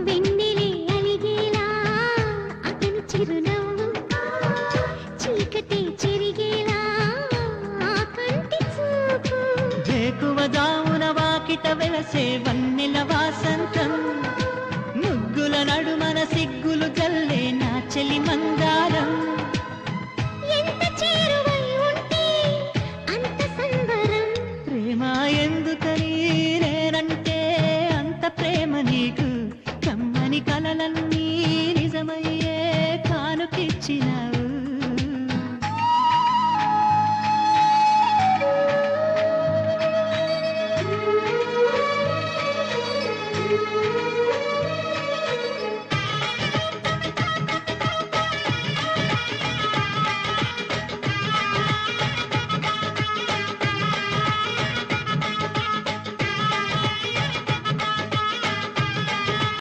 వెన్నెలే అలిగేలా అతని చిరునవ్వు, చీకటి చెరిగేలా ఆ కంటి చూపు. వేకువజామున వాకిట వెలసే వన్నెల వాసంతం, ముగ్గుల నడుమన సిగ్గులు జల్లే నా చెలి మంగ